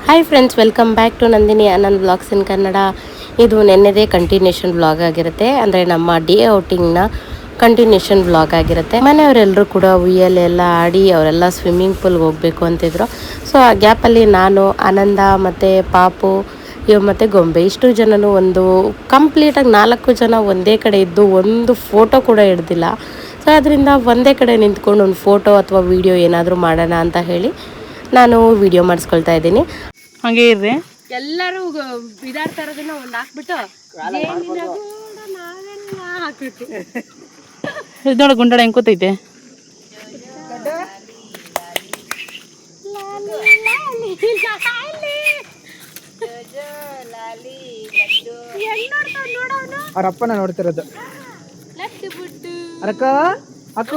Hi friends, welcome back to Nandini Anand blogs in Kannada. ಇದು ನೆನ್ನೆದೇ continuation blog ಆಗಿರುತ್ತೆ. ಅಂದರೆ ನಮ್ಮ ಡೇ ಔಟಿಂಗ್ನ ಕಂಟಿನ್ಯೂಷನ್ ಬ್ಲಾಗ್ ಆಗಿರುತ್ತೆ. ಮನೆಯವರೆಲ್ಲರೂ ಕೂಡ ಉಯ್ಯಲೆಲ್ಲ ಆಡಿ ಅವರೆಲ್ಲ ಸ್ವಿಮ್ಮಿಂಗ್ ಪೂಲ್ಗೆ ಹೋಗಬೇಕು ಅಂತಿದ್ರು. ಸೊ ಆ ಗ್ಯಾಪಲ್ಲಿ ನಾನು, ಆನಂದ ಮತ್ತು ಪಾಪು ಮತ್ತು ಗೊಂಬೆ ಇಷ್ಟು ಜನನು ಒಂದು ಕಂಪ್ಲೀಟಾಗಿ 4 ಜನ ಒಂದೇ ಕಡೆ ಇದ್ದು ಒಂದು ಫೋಟೋ ಕೂಡ ಹಿಡ್ದಿಲ್ಲ. ಸೊ ಅದರಿಂದ ಒಂದೇ ಕಡೆ ನಿಂತ್ಕೊಂಡು ಒಂದು ಫೋಟೋ ಅಥವಾ ವಿಡಿಯೋ ಏನಾದರೂ ಮಾಡೋಣ ಅಂತ ಹೇಳಿ ನಾನು ವಿಡಿಯೋ ಮಾಡಿಸ್ಕೊಳ್ತಾ ಇದ್ದೀನಿ. ಹಂಗೆ ಇರ್ರಿ, ಎಲ್ಲರೂ ಇದಾಡ್ತಾ ಇರೋದನ್ನ ಒಂದು ಹಾಕ್ಬಿಟ್ಟು ಹಾಕ್ಬಿಟ್ಟು ಇದು ನೋಡ ಗುಂಡಾಡ ಹೆಂಗ್ ಕೂತೈತೆ. ಅವ್ರ ಅಪ್ಪನ ನೋಡ್ತಿರೋದು. ಅಕ್ಕ ಅಕ್ಕ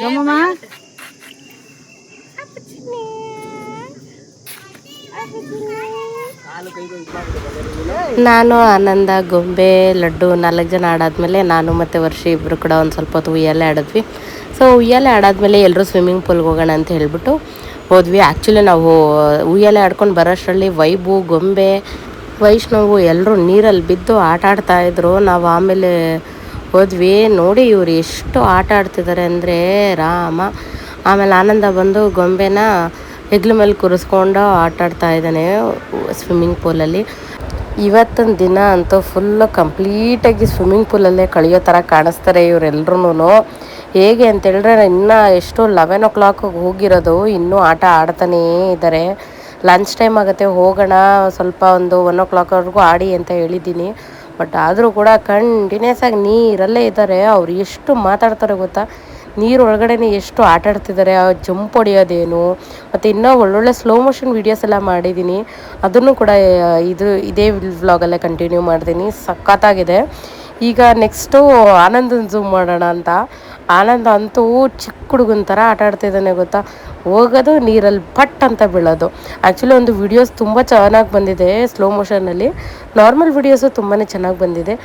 ನಮ್ಮಮ್ಮ ನಾನು, ಆನಂದ, ಗೊಂಬೆ, ಲಡ್ಡು 4 ಜನ ಆಡಾದ್ಮೇಲೆ ನಾನು ಮತ್ತು ವರ್ಷ ಇಬ್ಬರು ಕೂಡ ಒಂದು ಸ್ವಲ್ಪ ಹೊತ್ತು ಉಯ್ಯಾಲೆ ಆಡಿದ್ವಿ. ಸೊ ಉಯ್ಯಾಲೆ ಆಡಾದ್ಮೇಲೆ ಎಲ್ಲರೂ ಸ್ವಿಮ್ಮಿಂಗ್ ಪೂಲ್ಗೆ ಹೋಗೋಣ ಅಂತ ಹೇಳಿಬಿಟ್ಟು ಹೋದ್ವಿ. ಆ್ಯಕ್ಚುಲಿ ನಾವು ಉಯ್ಯಾಲೆ ಆಡ್ಕೊಂಡು ಬರೋಷ್ಟರಲ್ಲಿ ವೈಬು, ಗೊಂಬೆ, ವೈಷ್ಣವು ಎಲ್ಲರೂ ನೀರಲ್ಲಿ ಬಿದ್ದು ಆಟ ಆಡ್ತಾಯಿದ್ರು. ನಾವು ಆಮೇಲೆ ಹೋದ್ವಿ. ನೋಡಿ ಇವ್ರು ಎಷ್ಟು ಆಟ ಆಡ್ತಿದ್ದಾರೆ ಅಂದರೆ ರಾಮ. ಆಮೇಲೆ ಆನಂದ ಬಂದು ಗೊಂಬೆನ ಹೆಗ್ಲ ಮೇಲೆ ಕೂರಿಸ್ಕೊಂಡು ಆಟ ಆಡ್ತಾ ಇದ್ದಾನೆ ಸ್ವಿಮ್ಮಿಂಗ್ ಪೂಲಲ್ಲಿ. ಇವತ್ತಿನ ದಿನ ಅಂತೂ ಫುಲ್ಲು ಕಂಪ್ಲೀಟಾಗಿ ಸ್ವಿಮ್ಮಿಂಗ್ ಪೂಲಲ್ಲೇ ಕಳೆಯೋ ಥರ ಕಾಣಿಸ್ತಾರೆ ಇವರೆಲ್ಲರೂ. ಹೇಗೆ ಅಂತೇಳಿದ್ರೆ ಇನ್ನೂ ಎಷ್ಟು 11 o'clock ಹೋಗಿರೋದು, ಇನ್ನೂ ಆಟ ಆಡ್ತಾನೇ ಇದ್ದಾರೆ. ಲಂಚ್ ಟೈಮ್ ಆಗುತ್ತೆ, ಹೋಗೋಣ ಸ್ವಲ್ಪ ಒಂದು 1 o'clockವರೆಗೂ ಆಡಿ ಅಂತ ಹೇಳಿದ್ದೀನಿ. ಬಟ್ ಆದರೂ ಕೂಡ ಕಂಟಿನ್ಯೂಸ್ ಆಗಿ ನೀರಲ್ಲೇ ಇದ್ದಾರೆ. ಅವ್ರು ಎಷ್ಟು ಮಾತಾಡ್ತಾರೆ ಗೊತ್ತಾ, ನೀರು ಒಳಗಡೆ ಎಷ್ಟು ಆಟ ಆಡ್ತಿದ್ದಾರೆ. ಜಂಪ್ ಹೊಡಿಯೋದೇನು, ಮತ್ತು ಇನ್ನೂ ಒಳ್ಳೊಳ್ಳೆ ಸ್ಲೋ ಮೋಷನ್ ವೀಡಿಯೋಸ್ ಎಲ್ಲ ಮಾಡಿದ್ದೀನಿ. ಅದನ್ನು ಕೂಡ ಇದೇ ವ್ಲಾಗಲ್ಲೇ ಕಂಟಿನ್ಯೂ ಮಾಡ್ತೀನಿ. ಸಖತ್ತಾಗಿದೆ. ಈಗ ನೆಕ್ಸ್ಟು ಆನಂದನ ಝೂಮ್ ಮಾಡೋಣ ಅಂತ. ಆನಂದ ಅಂತೂ ಚಿಕ್ಕ ಹುಡುಗನ ಥರ ಆಟ ಆಡ್ತಿದ್ದಾನೆ ಗೊತ್ತಾ. ಹೋಗೋದು ನೀರಲ್ಲಿ ಪಟ್ ಅಂತ ಬೀಳೋದು. ಆ್ಯಕ್ಚುಲಿ ಒಂದು ವಿಡಿಯೋಸ್ ತುಂಬ ಚೆನ್ನಾಗಿ ಬಂದಿದೆ ಸ್ಲೋ ಮೋಷನಲ್ಲಿ. ನಾರ್ಮಲ್ ವಿಡಿಯೋಸು ತುಂಬಾ ಚೆನ್ನಾಗಿ ಬಂದಿದೆ.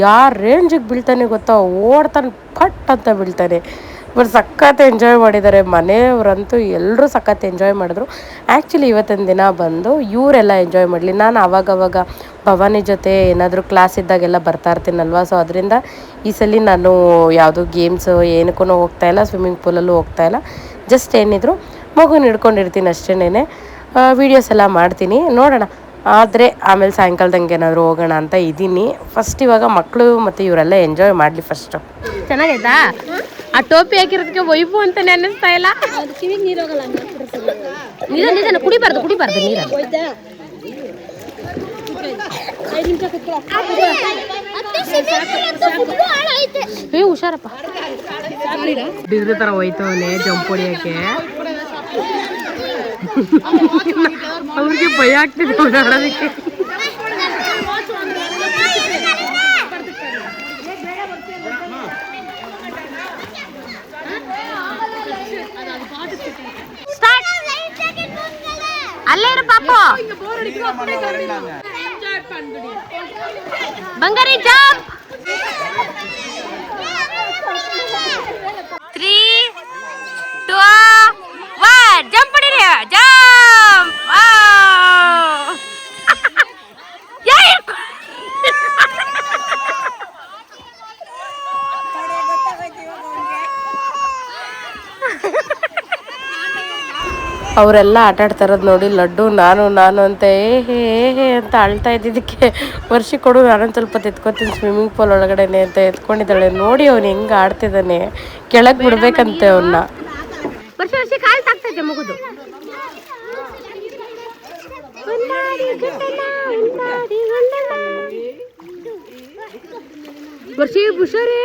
ಯಾರು ರೇಂಜಿಗೆ ಬೀಳ್ತಾನೆ ಗೊತ್ತಾ, ಓಡ್ತಾನೆ ಪಟ್ ಅಂತ ಬೀಳ್ತಾನೆ. ಬಟ್ ಸಖತ್ ಎಂಜಾಯ್ ಮಾಡಿದ್ದಾರೆ ಮನೆಯವರಂತೂ. ಎಲ್ಲರೂ ಸಖತ್ ಎಂಜಾಯ್ ಮಾಡಿದ್ರು. ಆ್ಯಕ್ಚುಲಿ ಇವತ್ತಿನ ದಿನ ಬಂದು ಇವರೆಲ್ಲ ಎಂಜಾಯ್ ಮಾಡಲಿ. ನಾನು ಆವಾಗವಾಗ ಭವಾನಿ ಜೊತೆ ಏನಾದರೂ ಕ್ಲಾಸ್ ಇದ್ದಾಗೆಲ್ಲ ಬರ್ತಾ ಇರ್ತೀನಲ್ವ. ಸೊ ಅದರಿಂದ ಈ ಸಲ ನಾನು ಯಾವುದೂ ಗೇಮ್ಸು ಏನಕ್ಕೂ ಹೋಗ್ತಾಯಿಲ್ಲ, ಸ್ವಿಮ್ಮಿಂಗ್ ಪೂಲಲ್ಲೂ ಹೋಗ್ತಾಯಿಲ್ಲ. ಜಸ್ಟ್ ಏನಿದ್ರು ಮಗುನ ಹಿಡ್ಕೊಂಡಿರ್ತೀನಿ ಅಷ್ಟೇನೆ. ವೀಡಿಯೋಸ್ ಎಲ್ಲ ಮಾಡ್ತೀನಿ, ನೋಡೋಣ. ಆದರೆ ಆಮೇಲೆ ಸಾಯಂಕಾಲದಂಗೆ ಏನಾದರೂ ಹೋಗೋಣ ಅಂತ ಇದ್ದೀನಿ. ಫಸ್ಟ್ ಇವಾಗ ಮಕ್ಕಳು ಮತ್ತು ಇವರೆಲ್ಲ ಎಂಜಾಯ್ ಮಾಡಲಿ ಫಸ್ಟು. ಚೆನ್ನಾಗೈತಾ? ಆ ಟೋಪಿ ಹಾಕಿರೋದಕ್ಕೆ ವೈಫು ಅಂತಾನೆ ಅನ್ನಿಸ್ತಾ ಇಲ್ಲ. ನಿಜ ಕುಡಿಬಾರ್ದು ನೀರಲ್ಲಿ. ಹುಷಾರಪ್ಪ. ಡಿಗ್ರಿ ಥರ ಹೋಯ್ತು ಅವನೇ ಜಂಪ್ ಹೊಡಿಯೋಕ್ಕೆ. ಅವ್ರಿಗೆ ಭಯ ಆಗ್ತಿದೆ ಓಡಾಡೋದಕ್ಕೆ. ಅಲ್ಲೇ ಇರು ಪಾಪು. ಬಂಗಾರಿ ಜಂಪ್. 3, 2, 1 ಜಂಪ್ ಹೊಡಿರಿ. ಜಂಪ್. ಅವರೆಲ್ಲ ಆಟ ಆಡ್ತಾ ಇರೋದು ನೋಡಿ ಲಡ್ಡು ನಾನು ಅಂತ ಹೇ ಅಂತ ಅಳ್ತಾ ಇದ್ದಿದ್ದಕ್ಕೆ ವರ್ಷ ಕೊಡು, ನಾನೊಂದು ಸ್ವಲ್ಪ ಎತ್ಕೊತೀನಿ ಸ್ವಿಮ್ಮಿಂಗ್ ಪೂಲ್ ಒಳಗಡೆನೆ ಅಂತ ಎತ್ಕೊಂಡಿದ್ದಾಳೆ. ನೋಡಿ ಅವ್ನು ಹೆಂಗೆ ಆಡ್ತಿದ್ದಾನೆ, ಕೆಳಗೆ ಬಿಡ್ಬೇಕಂತೆ ಅವನ್ನ. ವರ್ಷ ಕಾಲು ತಾಗ್ತೈತೆ ಮಗುದು. ವರ್ಷ ಹುಷಾರೇ.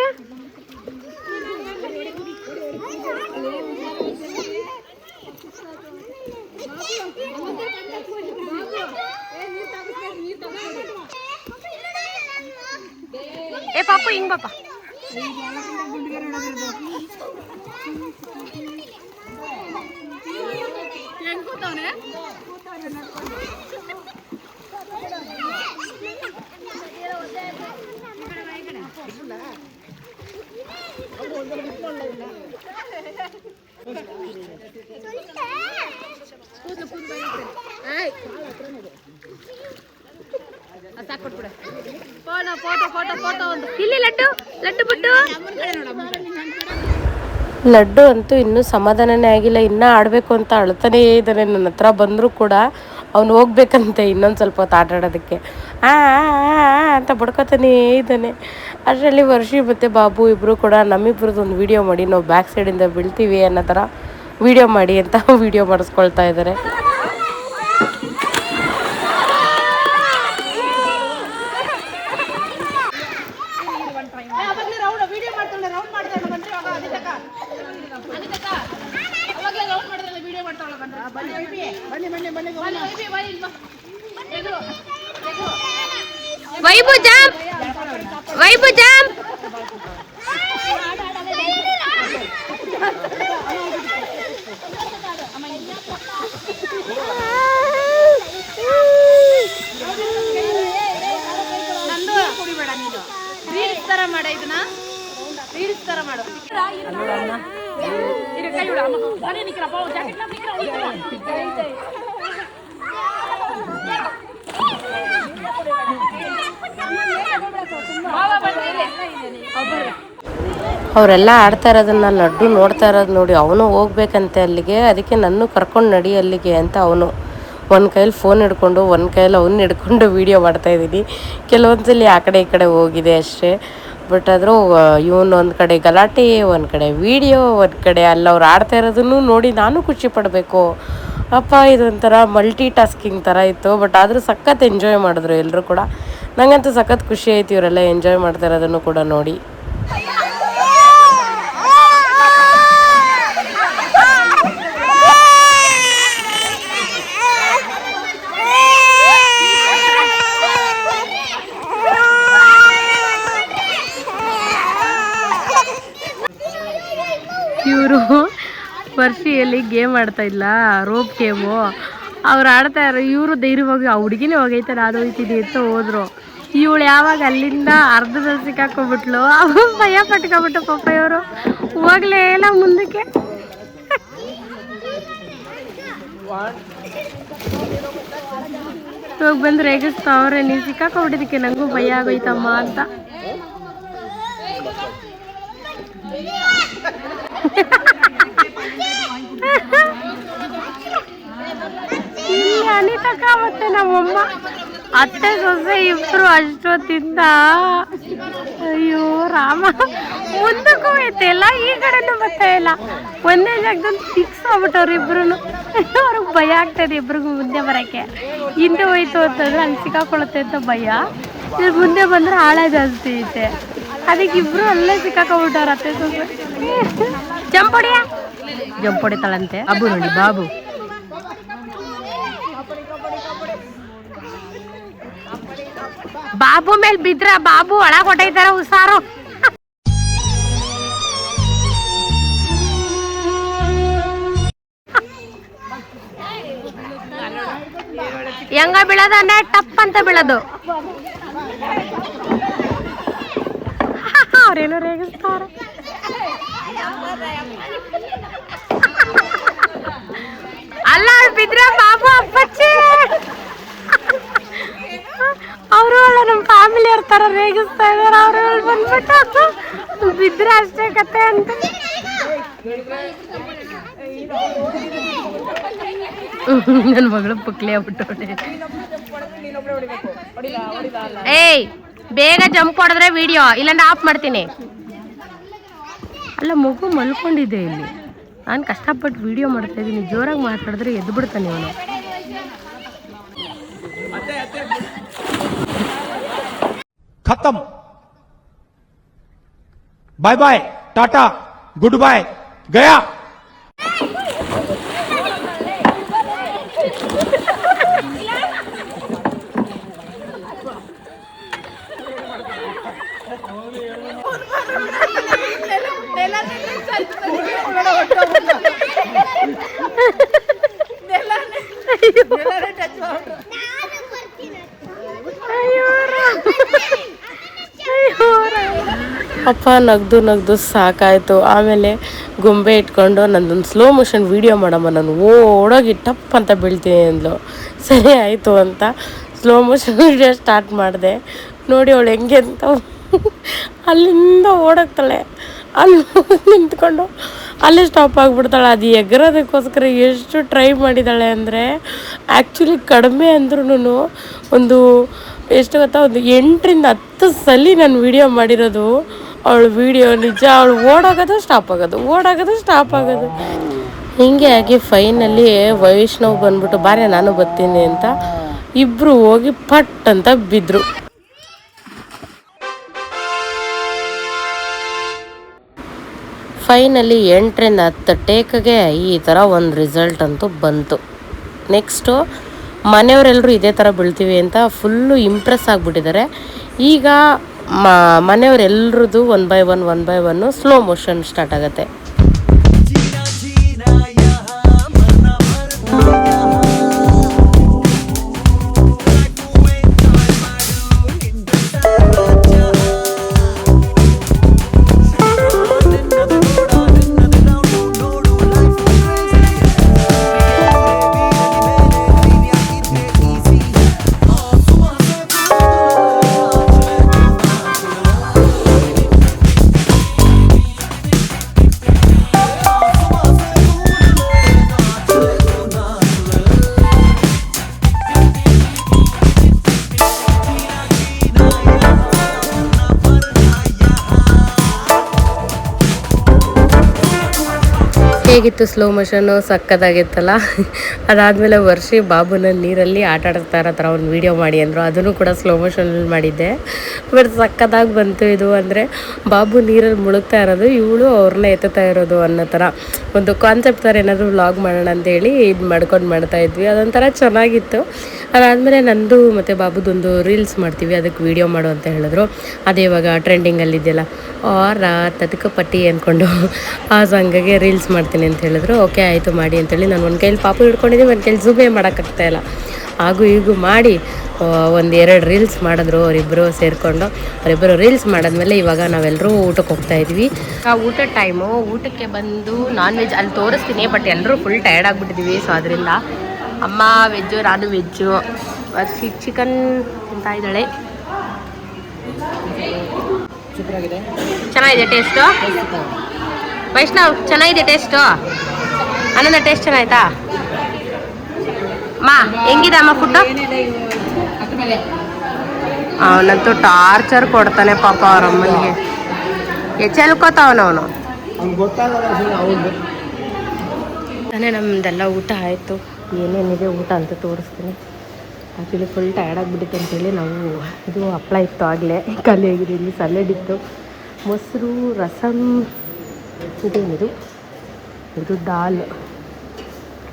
ಏ ಪಾಪು ಹಿಂಗ್ ಪಾಪ. ಇಲ್ಲಿ ಲಡ್ಡು ಬಿಟ್ಟು ಲಡ್ಡು ಅಂತೂ ಇನ್ನೂ ಸಮಾಧಾನನೇ ಆಗಿಲ್ಲ, ಇನ್ನೂ ಆಡಬೇಕು ಅಂತ ಅಳ್ತಾನೇ ಇದ್ದಾನೆ. ನನ್ನ ಹತ್ರ ಬಂದರೂ ಕೂಡ ಅವ್ನು ಹೋಗ್ಬೇಕಂತೆ ಇನ್ನೊಂದು ಸ್ವಲ್ಪ ಹೊತ್ತು ಆಟ ಆಡೋದಕ್ಕೆ. ಅಂತ ಬಡ್ಕೊತಾನೇ ಇದ್ದಾನೆ. ಅದರಲ್ಲಿ ವರ್ಷಿ ಮತ್ತು ಬಾಬು ಇಬ್ಬರು ಕೂಡ ನಮ್ಮಿಬ್ರದ್ದು ಒಂದು ವೀಡಿಯೋ ಮಾಡಿ ನಾವು ಬ್ಯಾಕ್ ಸೈಡಿಂದ ಬೀಳ್ತೀವಿ ಅನ್ನೋ ಥರ ವೀಡಿಯೋ ಮಾಡಿ ಅಂತ ವೀಡಿಯೋ ಮಾಡಿಸ್ಕೊಳ್ತಾ ಇದ್ದಾರೆ. ವೈಭು ಜಂಪ್ ಅವರೆಲ್ಲ ಆಡ್ತಾ ಇರೋದನ್ನ ಲಡ್ಡು ನೋಡ್ತಾ ಇರೋದು ನೋಡಿ ಅವನು ಹೋಗ್ಬೇಕಂತೆ ಅಲ್ಲಿಗೆ. ಅದಕ್ಕೆ ನನ್ನ ಕರ್ಕೊಂಡು ನಡಿ ಅಲ್ಲಿಗೆ ಅಂತ ಅವನು ಒಂದು ಕೈಲಿ ಫೋನ್ ಹಿಡ್ಕೊಂಡು ಒಂದು ಕೈಲಿ ಅವನ್ನ ಹಿಡ್ಕೊಂಡು ವೀಡಿಯೋ ಮಾಡ್ತಾಯಿದ್ದೀನಿ. ಕೆಲವೊಂದ್ಸಲಿ ಆ ಕಡೆ ಈ ಕಡೆ ಹೋಗಿದೆ ಅಷ್ಟೇ. ಬಟ್ ಆದರೂ ಇವನು ಒಂದು ಕಡೆ ಗಲಾಟೆ, ಒಂದು ಕಡೆ ವೀಡಿಯೋ, ಒಂದು ಕಡೆ ಅಲ್ಲವ್ರು ಆಡ್ತಾ ಇರೋದನ್ನು ನೋಡಿ ನಾನು ಖುಷಿ ಪಡಬೇಕು. ಅಪ್ಪ ಇದೊಂಥರ ಮಲ್ಟಿ ಟಾಸ್ಕಿಂಗ್ ಥರ ಇತ್ತು. ಬಟ್ ಆದರೂ ಸಖತ್ ಎಂಜಾಯ್ ಮಾಡಿದ್ರು ಎಲ್ಲರೂ ಕೂಡ. ನನಗಂತೂ ಸಖತ್ ಖುಷಿ ಆಯ್ತು ಇವರೆಲ್ಲ ಎಂಜಾಯ್ ಮಾಡ್ತಾ ಇರೋದನ್ನು ಕೂಡ ನೋಡಿ. ಇವರು ವರ್ಷಿಯಲ್ಲಿ ಗೇಮ್ ಆಡ್ತಾ ಇಲ್ಲ, ರೋಪ್ ಗೇಮು. ಅವ್ರು ಆಡ್ತಾ ಇರೋ ಇವರು ಧೈರ್ಯವಾಗಿ ಆ ಹುಡುಗಿನೇ ಹೋಗೈತಾರೆ ಅದು ಹೋಯ್ತಿದ್ದಿ ಅಂತ ಹೋದ್ರು. ಇವಳು ಯಾವಾಗ ಅಲ್ಲಿಂದ ಅರ್ಧದಲ್ಲಿ ಸಿಕ್ಕಾಕೊಂಡ್ಬಿಟ್ಲು, ಅವ ಭಯ ಪಟ್ಕೊಬಿಟ್ಟು ಪಾಪ ಇವರು ಹೋಗ್ಲೇ ಇಲ್ಲ ಮುಂದಕ್ಕೆ. ಹೋಗಿ ಬಂದು ರೇಗಿಸ್ತಾವ್ರೆ, ನೀನು ಸಿಕ್ಕಾಕೊಂಡ್ಬಿಟ್ಟಿದ್ದಕ್ಕೆ ನನಗೂ ಭಯ ಆಗೋಯ್ತಮ್ಮ ಅಂತ. ಇಲ್ಲಿ ಅನಿತಕ್ಕ ಮತ್ತೆ ನಮ್ಮಮ್ಮ ಅತ್ತೆ ಸೊಸೆ ಇಬ್ರು ಅಷ್ಟೊತ್ತಿಂದ ಅಯ್ಯೋ ರಾಮ ಮುಂದಕ್ಕೂ ಐತೆಲ್ಲ ಈ ಕಡೆನೂ ಬರ್ತಾ ಇಲ್ಲ. ಒಂದೇ ಜಾಗದಲ್ಲಿ ಫಿಕ್ಸ್ ಆಗ್ಬಿಟ್ಟವ್ರು ಇಬ್ರು. ಅವ್ರಿಗೆ ಭಯ ಆಗ್ತದೆ ಇಬ್ರಿಗೂ ಮುಂದೆ ಬರೋಕ್ಕೆ. ಹಿಂದೆ ಹೋಯ್ತು ಅಂತಂದ್ರೆ ಅಲ್ಲಿ ಸಿಕ್ಕಾಕೊಳ್ಳುತ್ತೆ ಅಂತ ಭಯ. ಇಲ್ಲಿ ಮುಂದೆ ಬಂದರೆ ಆಳ ಜಾಸ್ತಿ ಐತೆ, ಅದಕ್ಕೆ ಇಬ್ರು ಅಲ್ಲೇ ಸಿಕ್ಕಾಕೊಂಡ್ಬಿಟ್ಟವ್ರ ಅತ್ತೆ ಸೊಸೆ. ಜಂಪ್ ಹೊಡಿತಾಳಂತೆ ಬಾಬು. ನೋಡಿ ಬಾಬು ಬಾಬು ಮೇಲೆ ಬಿದ್ರ ಬಾಬು ಒಳಗೆ ಹೊಟ್ಟೈತಾರ ಹುಷಾರು. ಹೆಂಗ ಬೀಳೋದನ್ನೇ ಟಪ್ ಅಂತ ಬೀಳೋದು. ಅವ್ರೇನೋ ರೇಗಿಸ್ತಾರ. ಅಲ್ಲ ಬಿದ್ರ ಬಾಬು ಅಪ್ಪಚ್ಚಿ ಅವರು ಅಲ್ಲ ನಮ್ಮ ಫ್ಯಾಮಿಲಿ ಇರ್ತಾರ ರೇಗಿಸ್ತಾ ಇದಾರ. ಅವರು ಬಂದ್ಬಿಟ್ಟು ಬಿದ್ರೆ ಅಷ್ಟೇ ಕತೆ ಅಂತ. ನನ್ನ ಮಗಳು ಪುಕ್ಲಿ ಆಗ್ಬಿಟ್ಟು ಏಯ್ ಬೇಗ ಜಂಪ್ ಹೊಡೆದ್ರೆ ವಿಡಿಯೋ, ಇಲ್ಲಾಂದ್ರೆ ಆಫ್ ಮಾಡ್ತೀನಿ. ಅಲ್ಲ ಮಗು ಮಲ್ಕೊಂಡಿದ್ದೆ ಇಲ್ಲಿ, ನಾನು ಕಷ್ಟಪಟ್ಟು ವಿಡಿಯೋ ಮಾಡ್ತಾ ಇದ್ದೀನಿ. ಜೋರಾಗಿ ಮಾತಾಡಿದ್ರೆ ಎದ್ದು ಬಿಡ್ತಾನೆ ಅವನು. खत्म, bye bye, tata, goodbye, गया. ಅಪ್ಪ ನಗ್ದು ಸಾಕಾಯಿತು. ಆಮೇಲೆ ಗೊಂಬೆ ಇಟ್ಕೊಂಡು ನಂದೊಂದು ಸ್ಲೋ ಮೋಷನ್ ವೀಡಿಯೋ ಮಾಡಮ್ಮ, ನಾನು ಓಡೋಗಿ ಟಪ್ ಅಂತ ಬೀಳ್ತೀನಿ ಅಂದ್ಲು. ಸರಿ ಆಯಿತು ಅಂತ ಸ್ಲೋ ಮೋಷನ್ ವೀಡಿಯೋ ಸ್ಟಾರ್ಟ್ ಮಾಡಿದೆ. ನೋಡಿ ಅವಳು ಹೆಂಗೆ ಅಂತ ಅಲ್ಲಿಂದ ಓಡೋಗ್ತಾಳೆ, ಅಲ್ಲಿ ನಿಂತ್ಕೊಂಡು ಅಲ್ಲೇ ಸ್ಟಾಪ್ ಆಗಿಬಿಡ್ತಾಳೆ. ಅದು ಎಗರೋದಕ್ಕೋಸ್ಕರ ಎಷ್ಟು ಟ್ರೈ ಮಾಡಿದ್ದಾಳೆ ಅಂದರೆ ಆ್ಯಕ್ಚುಲಿ ಕಡಿಮೆ ಅಂದ್ರೂ ಒಂದು ಎಷ್ಟು ಗೊತ್ತಾ, ಒಂದು 8ರಿಂದ 10 ಸಲ ನಾನು ವೀಡಿಯೋ ಮಾಡಿರೋದು. ಅವಳು ವೀಡಿಯೋ ನಿಜ, ಅವಳು ಓಡೋಗೋದು ಸ್ಟಾಪ್ ಆಗೋದು. ಹೀಗೆ ಆಗಿ ಫೈನಲ್ಲಿ ವೈಷ್ಣವ್ ಬಂದ್ಬಿಟ್ಟು ಬಾರೆ ನಾನು ಬರ್ತೀನಿ ಅಂತ ಇಬ್ಬರು ಹೋಗಿ ಪಟ್ ಅಂತ ಬಿದ್ದರು. ಫೈನಲಿ 8ರಿಂದ 10 ಟೇಕ್ಗೆ ಈ ಥರ ಒಂದು ರಿಸಲ್ಟ್ ಅಂತೂ ಬಂತು. ನೆಕ್ಸ್ಟು ಮನೆಯವರೆಲ್ಲರೂ ಇದೇ ಥರ ಬೀಳ್ತೀವಿ ಅಂತ ಫುಲ್ಲು ಇಂಪ್ರೆಸ್ ಆಗಿಬಿಟ್ಟಿದ್ದಾರೆ. ಈಗ ಮನೆಯವರೆಲ್ಲರದ್ದು 1 by 1 ಸ್ಲೋ ಮೋಷನ್ ಸ್ಟಾರ್ಟ್ ಆಗುತ್ತೆ. ಹೇಗಿತ್ತು ಸ್ಲೋ ಮೋಷನ್ನು? ಸಕ್ಕತ್ತಾಗಿತ್ತಲ್ಲ. ಅದಾದಮೇಲೆ ವರ್ಷಿ ಬಾಬುನ ನೀರಲ್ಲಿ ಆಟ ಆಡ್ತಾ ಇರೋ ಥರ ಒಂದು ವೀಡಿಯೋ ಮಾಡಿ ಅಂದರು. ಅದನ್ನು ಕೂಡ ಸ್ಲೋ ಮೋಷನಲ್ಲಿ ಮಾಡಿದ್ದೆ. ಬಟ್ ಸಕ್ಕತ್ತಾಗಿ ಬಂತು. ಇದು ಅಂದರೆ ಬಾಬು ನೀರಲ್ಲಿ ಮುಳುಗ್ತಾ ಇರೋದು, ಇವಳು ಅವ್ರನ್ನ ಎತ್ತುತ್ತಾ ಇರೋದು ಅನ್ನೋ ಥರ ಒಂದು ಕಾನ್ಸೆಪ್ಟ್ ಥರ ಏನಾದರೂ ವ್ಲಾಗ್ ಮಾಡೋಣ ಅಂತೇಳಿ ಇದು ಮಾಡ್ತಾಯಿದ್ವಿ. ಅದೊಂಥರ ಚೆನ್ನಾಗಿತ್ತು. ಅದಾದಮೇಲೆ ನಂದು ಮತ್ತು ಬಾಬುದೊಂದು ರೀಲ್ಸ್ ಮಾಡ್ತೀವಿ, ಅದಕ್ಕೆ ವೀಡಿಯೋ ಮಾಡು ಅಂತ ಹೇಳಿದ್ರು. ಅದೇ ಇವಾಗ ಟ್ರೆಂಡಿಂಗಲ್ಲಿದೆಯಲ್ಲ, ತದಕ ಪಟ್ಟಿ ಅಂದ್ಕೊಂಡು ಆ ಸಾಂಗಿಗೆ ರೀಲ್ಸ್ ಮಾಡ್ತೀನಿ ಅಂತ ಹೇಳಿದ್ರು. ಓಕೆ ಆಯಿತು ಮಾಡಿ ಅಂತೇಳಿ ನಾನು ಒಂದು ಕೈಲಿ ಪಾಪು ಹಿಡ್ಕೊಂಡಿದ್ದೀನಿ, ಒಂದು ಕೈಲಿ ಝೂಮೇ ಮಾಡೋಕ್ಕಾಗ್ತಾಯಿಲ್ಲ. ಹಾಗೂ ಹೀಗೂ ಮಾಡಿ 1-2 ರೀಲ್ಸ್ ಮಾಡಿದ್ರು ಅವರಿಬ್ಬರು ಸೇರಿಕೊಂಡು. ಅವರಿಬ್ಬರು ರೀಲ್ಸ್ ಮಾಡಿದ್ಮೇಲೆ ಇವಾಗ ನಾವೆಲ್ಲರೂ ಊಟಕ್ಕೆ ಹೋಗ್ತಾಯಿದ್ವಿ. ಊಟದ ಟೈಮು. ಊಟಕ್ಕೆ ಬಂದು ನಾನ್ ವೆಜ್ ಅಲ್ಲಿ ತೋರಿಸ್ತೀನಿ, ಬಟ್ ಎಲ್ಲರೂ ಫುಲ್ ಟಯರ್ಡ್ ಆಗಿಬಿಟ್ಟಿದ್ದೀವಿ. ಸೊ ಅದರಿಂದ ಅಮ್ಮ ವೆಜ್ಜು, ನಾನು ವೆಜ್ಜು, ವರ್ಷಿ ಚಿಕನ್ ತಿಂತಾ ಇದ್ದಾಳೆ. ಚೆನ್ನಾಗಿದೆ ಟೇಸ್ಟು. ವೈಷ್ಣವ್ ಚೆನ್ನಾಗಿದೆ ಟೇಸ್ಟು. ಆನಂದ ಟೇಸ್ಟ್ ಚೆನ್ನಾಯ್ತಾ? ಮಾ ಹೆಂಗಿದೆ ಅಮ್ಮ ಫುಡ್ಡು? ಅವನಂತೂ ಟಾರ್ಚರ್ ಕೊಡ್ತಾನೆ ಪಾಪ ಅವ್ರ ಅಮ್ಮನಿಗೆ. ಎಚ್ಚೆಲ್ಕೋತಾವನವನು. ತಾನೇ ನಮ್ಮದೆಲ್ಲ ಊಟ ಆಯಿತು. ಏನೇನಿದೆ ಊಟ ಅಂತ ತೋರಿಸ್ತೀನಿ. ಆ್ಯಕ್ಚುಲಿ ಫುಲ್ ಟಯರ್ಡ್ ಆಗಿಬಿಟ್ಟಿತ್ತು ಅಂತೇಳಿ ನಾವು ಇದು ಹಪ್ಪಳ ಇತ್ತು ಆಗಲೇ ಖಾಲಿಯಾಗಿದೆ. ಇಲ್ಲಿ ಸಲಾಡ್ ಇತ್ತು, ಮೊಸರು, ರಸಮ್, ಇದೇನಿದು ಇದು ದಾಲ್,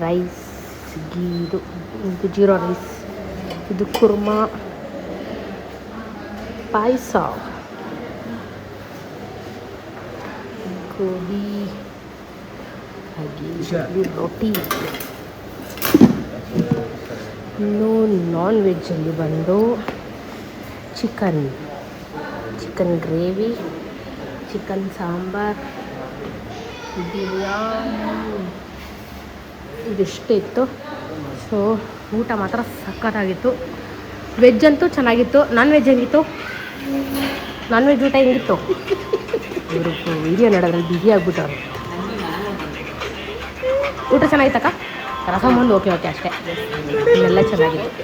ರೈಸ್, ಇದು ಜೀರಾ ರೈಸ್, ಇದು ಕುರ್ಮಾ, ಪಾಯಸ, ಗೋಬಿ, ಹಾಗೆ ರೋಟಿ. ಇನ್ನು ನಾನ್ ವೆಜ್ಜಲ್ಲಿ ಬಂದು chicken gravy, chicken sambar, biryani, ಇದಿಷ್ಟು ಇತ್ತು. ಸೊ ಊಟ ಮಾತ್ರ ಸಕ್ಕತ್ತಾಗಿತ್ತು. ವೆಜ್ ಅಂತೂ ಚೆನ್ನಾಗಿತ್ತು. ನಾನ್ ವೆಜ್ ಹೆಂಗಿತ್ತು? ನಾನ್ ವೆಜ್ ಊಟ ಹೆಂಗಿತ್ತು? ಇವರು ವಿಡಿಯೋ ನೋಡೋದ್ರಲ್ಲಿ ಬಿಸಿ ಆಗ್ಬಿಟ್ಟವ್ರು. ಊಟ ಚೆನ್ನಾಗಿತ್ತಕ್ಕ? ರಸಮ್ ಒಂದು ಓಕೆ ಅಷ್ಟೇ, ಇನ್ನೆಲ್ಲ ಚೆನ್ನಾಗಿತ್ತು.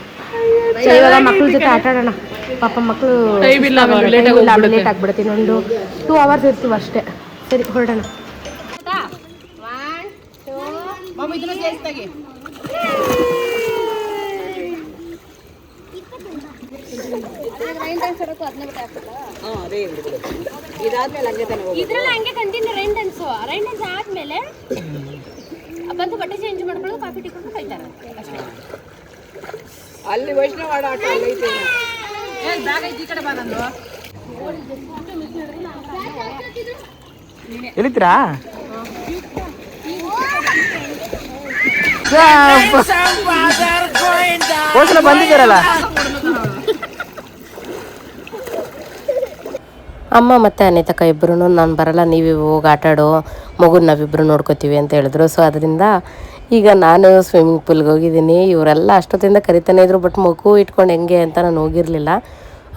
ಸೊ ಇವಾಗ ಮಕ್ಳ ಜೊತೆ ಆಟ ಆಡೋಣ. ಪಾಪ ಮಕ್ಕಳು ಲೇಟ್ ಆಗಿಬಿಡ್ತೀನಿ. ಒಂದು 2 hours ಇರ್ತೀವಿ ಅಷ್ಟೇ. ಸರಿ ಹೊರಡೋಣ. ಇದ್ರಲ್ಲಿ ಹಂಗೆ ಕಂಟಿನ್ಯೂ ರೈನ್ ಡ್ಯಾನ್ಸ್ ಆದ್ಮೇಲೆ ಬಂದು ಬಟ್ಟೆ ಚೇಂಜ್ ಮಾಡ್ಕೊಳ್ಳೋದು, ಕಾಫಿ ಟೀ ಕೊಟ್ಟು ಕೈತಾರೆ ಅಷ್ಟೇ. ಅಲ್ಲಿ ವೈಷ್ಣವ ಆಟ ಐತೆ. ಎಲ್ಲಿತ್ರಾ? ಬಂದಿದ್ದಾರಲ್ಲ. ಅಮ್ಮ ಮತ್ತು ಅನಿತಕ್ಕ ಇಬ್ಬರೂ ನಾನು ಬರಲ್ಲ, ನೀವೇ ಹೋಗಿ ಆಟಾಡು, ಮಗುನ ನಾವಿಬ್ಬರು ನೋಡ್ಕೋತೀವಿ ಅಂತ ಹೇಳಿದ್ರು. ಸೊ ಅದರಿಂದ ಈಗ ನಾನು ಸ್ವಿಮ್ಮಿಂಗ್ ಪೂಲ್ಗೆ ಹೋಗಿದ್ದೀನಿ. ಇವರೆಲ್ಲ ಅಷ್ಟೊತ್ತಿಂದ ಕರಿತಾನೆ ಇದ್ರು, ಬಟ್ ಮಗು ಇಟ್ಕೊಂಡು ಹೆಂಗೆ ಅಂತ ನಾನು ಹೋಗಿರಲಿಲ್ಲ.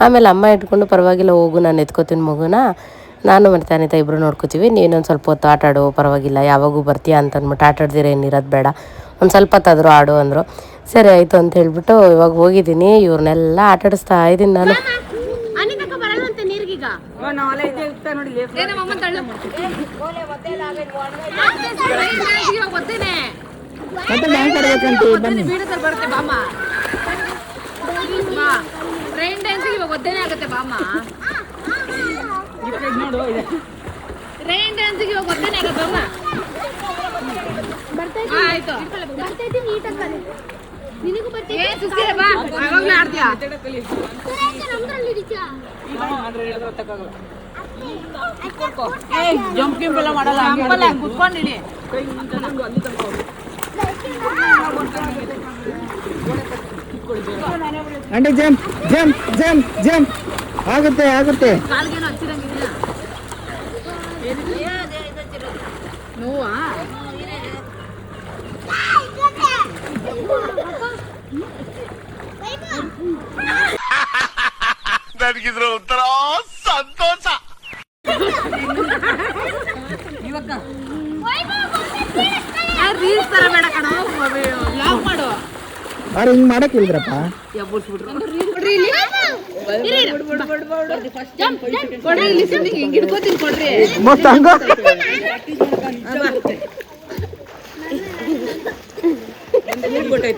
ಆಮೇಲೆ ಅಮ್ಮ ಇಟ್ಕೊಂಡು ಪರವಾಗಿಲ್ಲ ಹೋಗು, ನಾನು ಎತ್ಕೋತೀನಿ ಮಗುನ, ನಾನು ಮತ್ತು ಅನಿತಾ ಇಬ್ಬರು ನೋಡ್ಕೋತೀವಿ, ನೀನೊಂದು ಸ್ವಲ್ಪ ಹೊತ್ತು ಆಟ ಆಡು, ಪರವಾಗಿಲ್ಲ ಯಾವಾಗೂ ಬರ್ತೀಯಾ ಅಂತ ಅಂದ್ಬಿಟ್ಟು ಆಟ ಆಡ್ದಿರ ಏನಿರೋದು ಬೇಡ, ಒಂದು ಸ್ವಲ್ಪ ಹೊತ್ತಾದರೂ ಆಡು ಅಂದರು. ಸರಿ ಆಯಿತು ಅಂತ ಹೇಳ್ಬಿಟ್ಟು ಇವಾಗ ಹೋಗಿದ್ದೀನಿ. ಇವ್ರನ್ನೆಲ್ಲ ಆಟ ಆಡಿಸ್ತಾ ಇದ್ದೀನಿ ನಾನು. ಅನಿತಕ್ಕ ಬರಲ್ವಂತೆ ನೀರ್ಗೀಗ. ಬರುತ್ತೆ ಬಾಮ, ರೈನ್ ಡ್ಯಾನ್ಸಿಗೆ ಇವಾಗ ಒದ್ದೇನೆ ಆಗುತ್ತೆ ಬಾಮ, ರೈನ್ ಡ್ಯಾನ್ಸಿಗೆ ಇವಾಗ ಒದ್ದೇನೆ ಆಗುತ್ತೆ ಬಾಮ. ಆಯ್ತು ನಿನಗೂ ಬರ್ತೀವಿ ಬಾ, ಯಾವಾಗಲೂ ಆಡ್ತೀಯಾ? ಜಂಪ್ ಗಿಂಪ್ ಎಲ್ಲ ಮಾಡಲ್ಲ, ಕುತ್ಕೊಂಡಿನಿ. Aunty jump jump jump jump ಆಗುತ್ತೆ ಆಗುತ್ತೆ. ಕಾಲ್ಗೇನು ಹಚ್ಚಿರಂಗಿಲ್ಲ ನೋವಾ? ನನಗಿದ್ರ ಒಂಥರ ಸಂತೋಷ. ಇವಾಗ ರೀಲ್ಸ್ ತರ ಬೇಡ ಕಣ, ವ್ಲಾಗ್ ಮಾಡು. ಅವ್ರು ಹಿಂಗ್ ಮಾಡಕ್ ಇಲ್ದ್ರಪ್ಪ. ಮಸ್ತ್ ಹಂಗ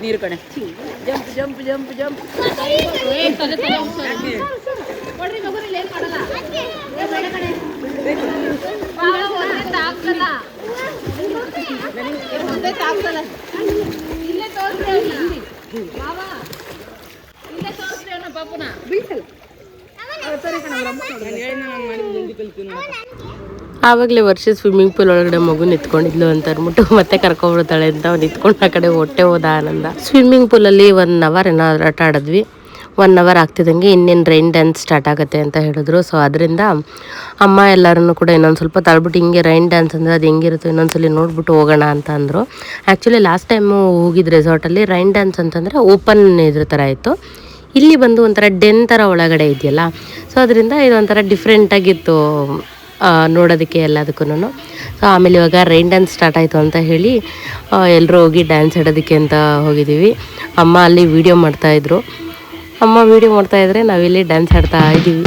ನೀರು ಕಣೆ. Jump jump jump jump. ಆವಾಗಲೇ ವರ್ಷ ಸ್ವಿಮ್ಮಿಂಗ್ ಪೂಲ್ ಒಳಗಡೆ ಮಗು ನಿಂತ್ಕೊಂಡಿದ್ಲು ಅಂತ ಅಂದ್ಬಿಟ್ಟು ಮತ್ತೆ ಕರ್ಕೊಬಿಡ್ತಾಳೆ ಅಂತ ನಿಂತ್ಕೊಂಡು ಆ ಕಡೆ ಹೊಟ್ಟೆ ಹೋದ ಆನಂದ. ಸ್ವಿಮ್ಮಿಂಗ್ ಪೂಲಲ್ಲಿ 1 ಅವರ್ ಏನೋ ಆಟ ಆಡಿದ್ವಿ. 1 ಅವರ್ ಆಗ್ತಿದ್ದಂಗೆ ಇನ್ನೇನು ರೈನ್ ಡ್ಯಾನ್ಸ್ ಸ್ಟಾರ್ಟ್ ಆಗುತ್ತೆ ಅಂತ ಹೇಳಿದ್ರು. ಸೊ ಅದರಿಂದ ಅಮ್ಮ ಎಲ್ಲರನ್ನು ಕೂಡ ಇನ್ನೊಂದು ಸ್ವಲ್ಪ ತಳ್ಬಿಟ್ಟು ಹಿಂಗೆ ರೈನ್ ಡ್ಯಾನ್ಸ್ ಅಂದರೆ ಅದು ಹೆಂಗಿರುತ್ತೋ ಇನ್ನೊಂದ್ಸಲಿ ನೋಡ್ಬಿಟ್ಟು ಹೋಗೋಣ ಅಂತ ಅಂದರು. ಆ್ಯಕ್ಚುಲಿ ಲಾಸ್ಟ್ ಟೈಮು ಹೋಗಿದ್ದು ರೆಸಾರ್ಟಲ್ಲಿ ರೈನ್ ಡ್ಯಾನ್ಸ್ ಅಂತಂದರೆ ಓಪನ್ ಇದ್ರ ಥರ ಇತ್ತು. ಇಲ್ಲಿ ಬಂದು ಒಂಥರ ಡೆನ್ ಥರ ಒಳಗಡೆ ಇದೆಯಲ್ಲ, ಸೊ ಅದರಿಂದ ಇದೊಂಥರ ಡಿಫ್ರೆಂಟಾಗಿತ್ತು ನೋಡೋದಕ್ಕೆ ಎಲ್ಲದಕ್ಕೂ. ಸೊ ಆಮೇಲೆ ಇವಾಗ ರೈನ್ ಡ್ಯಾನ್ಸ್ ಸ್ಟಾರ್ಟ್ ಆಯಿತು ಅಂತ ಹೇಳಿ ಎಲ್ಲರೂ ಹೋಗಿ ಡ್ಯಾನ್ಸ್ ಆಡೋದಕ್ಕೆ ಅಂತ ಹೋಗಿದ್ದೀವಿ. ಅಮ್ಮ ಅಲ್ಲಿ ವೀಡಿಯೋ ಮಾಡ್ತಾಯಿದ್ರು. ಅಮ್ಮ ವೀಡಿಯೋ ಮಾಡ್ತಾಯಿದ್ರೆ ನಾವಿಲ್ಲಿ ಡ್ಯಾನ್ಸ್ ಆಡ್ತಾ ಇದ್ದೀವಿ.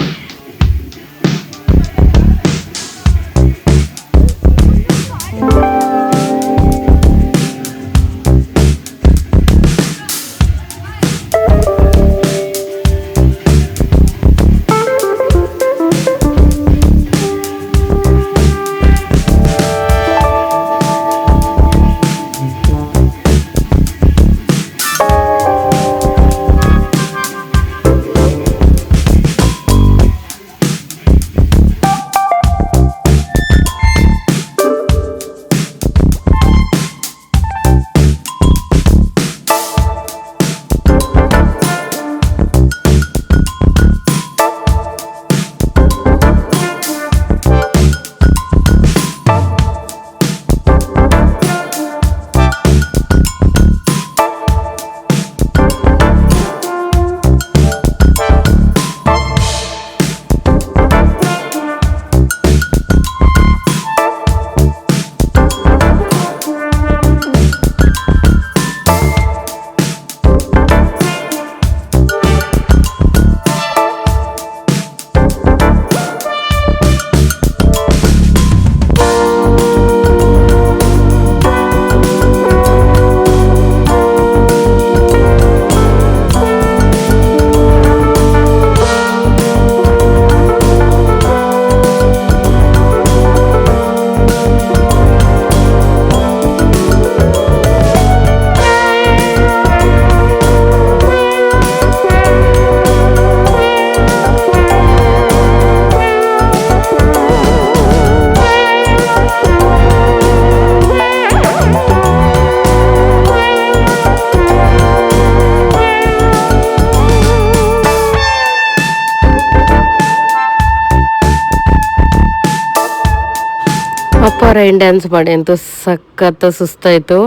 ರೈನ್ ಡ್ಯಾನ್ಸ್ ಮಾಡಿ ಅಂತೂ ಸಖತ್ ಸುಸ್ತಾಯಿತು.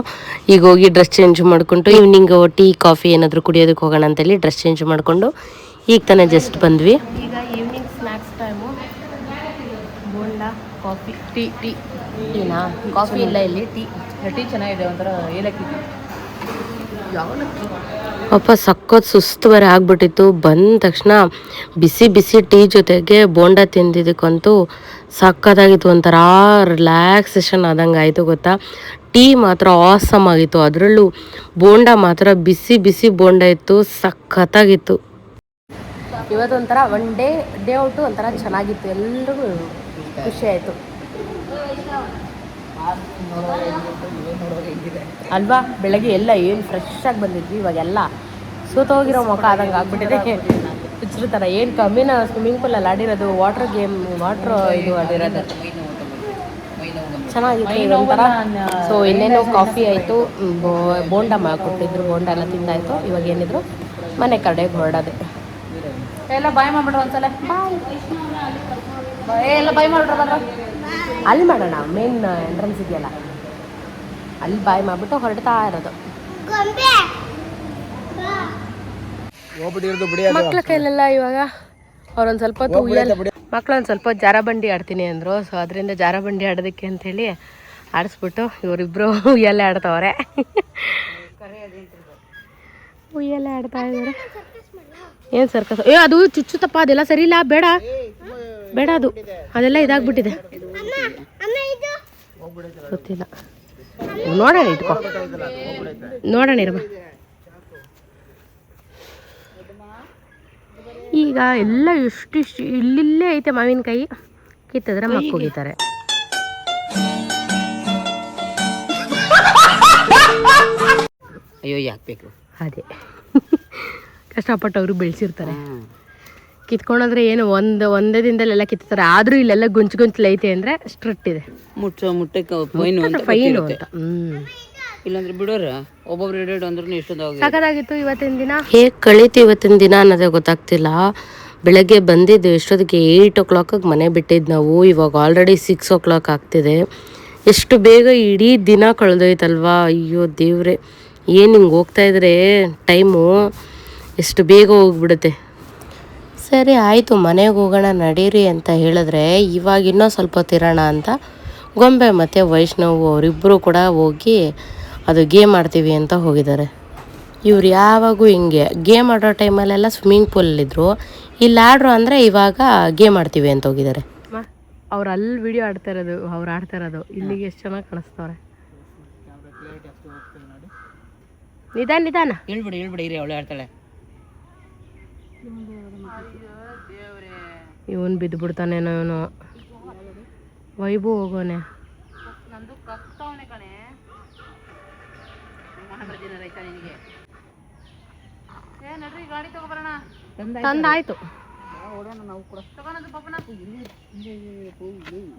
ಈಗ ಹೋಗಿ ಡ್ರೆಸ್ ಚೇಂಜ್ ಮಾಡಿಕೊಂಡು ಈವ್ನಿಂಗ್ ಟೀ ಕಾಫಿ ಏನಾದರೂ ಕುಡಿಯೋದಕ್ಕೆ ಹೋಗೋಣ ಅಂತೇಳಿ ಡ್ರೆಸ್ ಚೇಂಜ್ ಮಾಡಿಕೊಂಡು ಈಗ ತಾನೇ ಜಸ್ಟ್ ಬಂದ್ವಿ. ಈಗ evening snacks time. Bonda coffee Tina? Coffee ಇಲ್ಲ ಇಲ್ಲಿ, ಟೀ ಚೆನ್ನಾಗಿದೆ, ಒಂಥರ ಏಲಕ್ಕಿ. ಅಪ್ಪ ಸಖತ್ ಸುಸ್ತು ಬೇರೆ ಆಗ್ಬಿಟ್ಟಿತ್ತು. ಬಂದ ತಕ್ಷಣ ಬಿಸಿ ಬಿಸಿ ಟೀ ಜೊತೆಗೆ ಬೋಂಡ ತಿಂದಿದ್ದಕ್ಕಂತೂ ಸಖತ್ತಾಗಿತ್ತು. ಒಂಥರ ರಿಲ್ಯಾಕ್ಸೇಷನ್ ಆದಂಗೆ ಆಯಿತು ಗೊತ್ತಾ. ಟೀ ಮಾತ್ರ ಆಸಮ್ ಆಗಿತ್ತು, ಅದರಲ್ಲೂ ಬೋಂಡ ಮಾತ್ರ ಬಿಸಿ ಬಿಸಿ ಬೋಂಡ ಇತ್ತು, ಸಖತ್ತಾಗಿತ್ತು. ಇವತ್ತೊಂಥರ ಡೇ ಔಟು ಒಂಥರ ಚೆನ್ನಾಗಿತ್ತು, ಎಲ್ರಿಗೂ ಖುಷಿ ಆಯಿತು ಅಲ್ವಾ. ಬೆಳಗ್ಗೆ ಎಲ್ಲ ಏನು ಫ್ರೆಶ್ ಆಗಿ ಬಂದಿದ್ವಿ, ಇವಾಗೆಲ್ಲ ಸೋತೋಗಿರೋ ಮುಖ ಆದಂಗೆ ಆಗ್ಬಿಟ್ಟಿದೆ. ಹುಚ್ಚರ ಥರ ಏನು ಕಮ್ಮಿನ ಸ್ವಿಮ್ಮಿಂಗ್ ಪೂಲಲ್ಲಿ ಆಡಿರೋದು, ವಾಟ್ರ್ ಇದು ಆಡಿರೋದು ಚೆನ್ನಾಗಿತ್ತು ಒಂಥರ. ಸೊ ಇನ್ನೇನು ಕಾಫಿ ಆಯಿತು, ಬೋಂಡ ಕೊಟ್ಟಿದ್ರು, ಬೋಂಡ ಎಲ್ಲ ತಿಂದಾಯಿತು. ಇವಾಗ ಏನಿದ್ರು ಮನೆ ಕಡೆಗೆ ಹೊರಡೋದೆ. ಎಲ್ಲ ಬಾಯ್ ಮಾಡ್ಬಿಡ್ರು ಒಂದ್ಸಲ, ಎಲ್ಲ ಬಾಯ್ ಮಾಡ್ಬಿಡ್ರು ಬಂದ್ರೆ ಅಲ್ಲಿ ಮಾಡೋಣ. ಮೇನ್ ಎಂಟ್ರೆನ್ಸ್ ಇದೆಯಲ್ಲ ಅಲ್ಲಿ ಬಾಯ್ ಮಾಡಿಬಿಟ್ಟು ಹೊರಡ್ತಾ ಇರೋದು. ಮಕ್ಳ ಕೈಲೆಲ್ಲ ಇವಾಗ ಅವ್ರೊಂದು ಸ್ವಲ್ಪ ಹೊತ್ತು ಮಕ್ಳೊಂದು ಸ್ವಲ್ಪ ಜಾರ ಬಂಡಿ ಆಡ್ತೀನಿ ಅಂದರು. ಸೊ ಅದರಿಂದ ಜಾರ ಬಂಡಿ ಆಡೋದಕ್ಕೆ ಅಂಥೇಳಿ ಆಡಿಸ್ಬಿಟ್ಟು ಇವರಿಬ್ಬರು ಉಯ್ಯಲ್ಲೇ ಆಡ್ತಾವ್ರೆ. ಉಯ್ಯಲ್ಲೇ ಆಡ್ತಾ ಇದ್ದಾರೆ. ಏನು ಸರ್ಕಸ್? ಅದು ಚುಚ್ಚುತ್ತಪ್ಪ, ಅದೆಲ್ಲ ಸರಿ ಇಲ್ಲ, ಬೇಡ ಅದು, ಅದೆಲ್ಲ ಇದಾಗ್ಬಿಟ್ಟಿದೆ, ಗೊತ್ತಿಲ್ಲ. ನೋಡೋಣ, ಇಟ್ಕೋ, ನೋಡೋಣ ಇರಮ್ಮ. ಈಗ ಎಲ್ಲ ಇಷ್ಟಿಷ್ಟು ಇಲ್ಲಿಲ್ಲೇ ಐತೆ ಮಾವಿನಕಾಯಿ, ಕಿತ್ತಿದ್ರೆ ಮಕ್ಕೋಗಿತಾರೆ. ಅಯ್ಯೋ ಯಾಕೆ ಬೇಕು? ಅದೇ ಕಷ್ಟಪಟ್ಟು ಅವರು ಬೆಳೆಸಿರ್ತಾರೆ. ಕಿತ್ಕೊಂಡ್ರೆ ಏನು ಒಂದೇ ದಿನದಲ್ಲೆಲ್ಲ ಕಿತ್ತಾರೆ. ಆದರೂ ಇಲ್ಲೆಲ್ಲ ಗೊಂಚಲೈತೆ ಅಂದರೆ ಸ್ಟ್ರಿಕ್ಟ್ ಇದೆ. ಮುಟ್ಟಕ್ಕೆ ಫೈನು ಅಂತ. ಇಲ್ಲಾಂದ್ರೆ ಬಿಡೋರ ಒಬ್ಬೊಬ್ರು ಎರಡು ಅಂದ್ರೂ ಎಷ್ಟೊಂದು ಸಾಕಾಗಿತ್ತು ಇವತ್ತಿನ ದಿನ. ಹೇಗೆ ಕಳೀತು ಇವತ್ತಿನ ದಿನ ಅನ್ನೋದೇ ಗೊತ್ತಾಗ್ತಿಲ್ಲ. ಬೆಳಗ್ಗೆ ಬಂದಿದ್ದು ಎಷ್ಟೊತ್ತಿಗೆ 8 o'clock ಮನೆ ಬಿಟ್ಟಿದ್ದು ನಾವು. ಇವಾಗ ಆಲ್ರೆಡಿ 6 o'clock ಆಗ್ತಿದೆ. ಎಷ್ಟು ಬೇಗ ಇಡೀ ದಿನ ಕಳೆದೋಯ್ತಲ್ವಾ. ಅಯ್ಯೋ ದೇವ್ರೆ, ಏನು ಹಿಂಗೆ ಹೋಗ್ತಾಯಿದ್ರೆ ಟೈಮು ಎಷ್ಟು ಬೇಗ ಹೋಗ್ಬಿಡುತ್ತೆ. ಸರಿ ಆಯಿತು, ಮನೆಗೆ ಹೋಗೋಣ ನಡೀರಿ ಅಂತ ಹೇಳಿದ್ರೆ ಇವಾಗ ಇನ್ನೂ ಸ್ವಲ್ಪ ಹೊತ್ತಿರೋಣ ಅಂತ ಗೊಂಬೆ ಮತ್ತು ವೈಷ್ಣವ್ ಅವರಿಬ್ಬರು ಕೂಡ ಹೋಗಿ ಅದು ಗೇಮ್ ಆಡ್ತೀವಿ ಅಂತ ಹೋಗಿದ್ದಾರೆ. ಇವ್ರು ಯಾವಾಗೂ ಹಿಂಗೆ ಗೇಮ್ ಆಡೋ ಟೈಮಲ್ಲೆಲ್ಲ ಸ್ವಿಮ್ಮಿಂಗ್ ಪೂಲಲ್ಲಿದ್ದರು, ಇಲ್ಲಿ ಆಡ್ರು ಅಂದರೆ ಇವಾಗ ಗೇಮ್ ಆಡ್ತೀವಿ ಅಂತ ಹೋಗಿದ್ದಾರೆ. ಅವ್ರು ಅಲ್ಲಿ ವಿಡಿಯೋ ಆಡ್ತಾ ಇರೋದು ಇಲ್ಲಿಗೆ ಎಷ್ಟು ಚೆನ್ನಾಗಿ ಕಾಣಿಸ್ತವ್ರೆ. ನಿಧಾನ ಹೇಳ್ಬಿಡಿ ಇರಿ, ಅವಳೆ ಆಡ್ತಾಳೆ. ಇವನು ಬಿದ್ದುಬಿಡ್ತಾನೇನೋ, ಇವನು ವೈಭವ್ ಹೋಗೋನೆ. ತಂದಾಯ್ತು.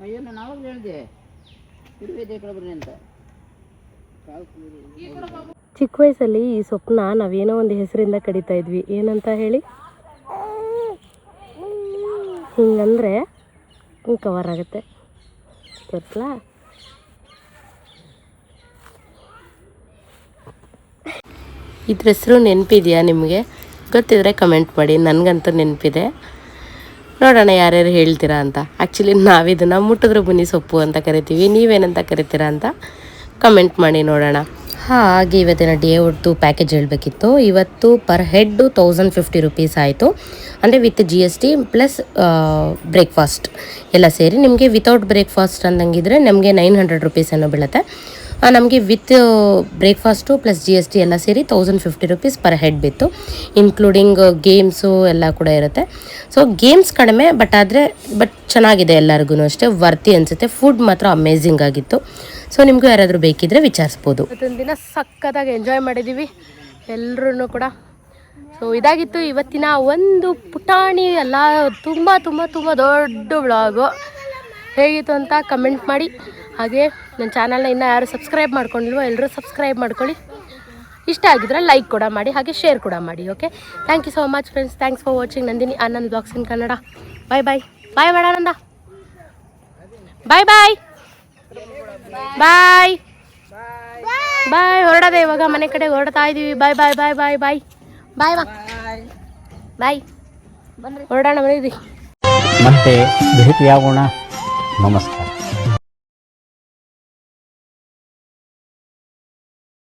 ಅಯ್ಯೋ ನಾನು ಅವಾಗ ಹೇಳಿದೆ ಅಂತ. ಚಿಕ್ಕ ವಯಸ್ಸಲ್ಲಿ ಈ ಸೊಪ್ಪನ್ನ ನಾವೇನೋ ಒಂದು ಹೆಸರಿಂದ ಕಡಿತಾ ಇದ್ವಿ. ಏನಂತ ಹೇಳಿ? ಹಿಂಗಂದ್ರೆ ಹಿಂಗೆ ಕವರ್ ಆಗುತ್ತೆ. ತೋರಿಸ್ಲಾ? ಇದ್ರ ಹೆಸರು ನೆನಪಿದೆಯಾ ನಿಮಗೆ? ಗೊತ್ತಿದ್ರೆ ಕಮೆಂಟ್ ಮಾಡಿ, ನನಗಂತೂ ನೆನಪಿದೆ. ನೋಡೋಣ ಯಾರ್ಯಾರು ಹೇಳ್ತೀರಾ ಅಂತ. ಆ್ಯಕ್ಚುಲಿ ನಾವಿದನ್ನು ಮುಟ್ಟಿದ್ರೆ ಬನ್ನಿ ಸೊಪ್ಪು ಅಂತ ಕರಿತೀವಿ, ನೀವೇನಂತ ಕರಿತೀರಾ ಅಂತ ಕಮೆಂಟ್ ಮಾಡಿ ನೋಡೋಣ. ಹಾಗೆ ಇವತ್ತಿನ ಡೇ ಔಟ್ದು ಪ್ಯಾಕೇಜ್ ಹೇಳಬೇಕಿತ್ತು. ಇವತ್ತು ಪರ್ ಹೆಡ್ಡು 1050 rupees ಆಯಿತು. ಅಂದರೆ ವಿತ್ GST ಪ್ಲಸ್ ಬ್ರೇಕ್ಫಾಸ್ಟ್ ಎಲ್ಲ ಸೇರಿ ನಿಮಗೆ ವಿತೌಟ್ ಬ್ರೇಕ್ಫಾಸ್ಟ್ ಅಂದಂಗಿದ್ರೆ ನಮಗೆ 900 rupees ಏನೋ ಬೀಳುತ್ತೆ. ನಮಗೆ ವಿತ್ ಬ್ರೇಕ್ಫಾಸ್ಟು ಪ್ಲಸ್ GST ಎಲ್ಲ ಸೇರಿ 1050 rupees ಪರ್ ಹೆಡ್ ಬಿತ್ತು, ಇನ್ಕ್ಲೂಡಿಂಗ್ ಗೇಮ್ಸು ಎಲ್ಲ ಕೂಡ ಇರುತ್ತೆ. ಸೊ ಗೇಮ್ಸ್ ಕಡಿಮೆ, ಬಟ್ ಚೆನ್ನಾಗಿದೆ, ಎಲ್ಲರಿಗೂ ಅಷ್ಟೇ ವರ್ತಿ ಅನಿಸುತ್ತೆ. ಫುಡ್ ಮಾತ್ರ ಅಮೇಝಿಂಗ್ ಆಗಿತ್ತು. ಸೊ ನಿಮಗೂ ಯಾರಾದರೂ ಬೇಕಿದ್ದರೆ ವಿಚಾರಿಸ್ಬೋದು. ಇವತ್ತಿನ ದಿನ ಸಖತ್ತಾಗಿ ಎಂಜಾಯ್ ಮಾಡಿದ್ದೀವಿ ಎಲ್ಲರೂ ಕೂಡ. ಸೊ ಇದಾಗಿತ್ತು ಇವತ್ತಿನ ಒಂದು ಪುಟಾಣಿ ಎಲ್ಲ ತುಂಬ ತುಂಬ ತುಂಬ ದೊಡ್ಡ ವ್ಲಾಗು. ಹೇಗಿತ್ತು ಅಂತ ಕಮೆಂಟ್ ಮಾಡಿ. ಹಾಗೆ ನನ್ನ ಚಾನಲ್ನ ಇನ್ನೂ ಯಾರು ಸಬ್ಸ್ಕ್ರೈಬ್ ಮಾಡ್ಕೊಂಡಿಲ್ವೋ ಎಲ್ಲರೂ ಸಬ್ಸ್ಕ್ರೈಬ್ ಮಾಡ್ಕೊಳ್ಳಿ. ಇಷ್ಟ ಆಗಿದ್ರೆ ಲೈಕ್ ಕೂಡ ಮಾಡಿ, ಹಾಗೆ ಶೇರ್ ಕೂಡ ಮಾಡಿ. Okay, thank you so much friends. Thanks for watching Nandini Anand blogs in Kannada. Bye bye bye ಮಾಡಾನಂದ, ಬಾಯ್ ಬಾಯ್. Bye bye. ಹೊರಡದೆ ಇವಾಗ ಮನೆ ಕಡೆ ಹೊರಡ್ತಾ ಇದೀವಿ. ಬಾಯ್ ಬಾಯ್ ಬಾಯ್ ಬಾಯ್ ಬಾಯ್ ಬಾಯ್ ಮಾ ಬಾಯ್. ಹೊರಡೋಣ ಬರೀರಿ. ಮತ್ತೆ ಭೇಟಿಯಾಗೋಣ. ನಮಸ್ತೆ.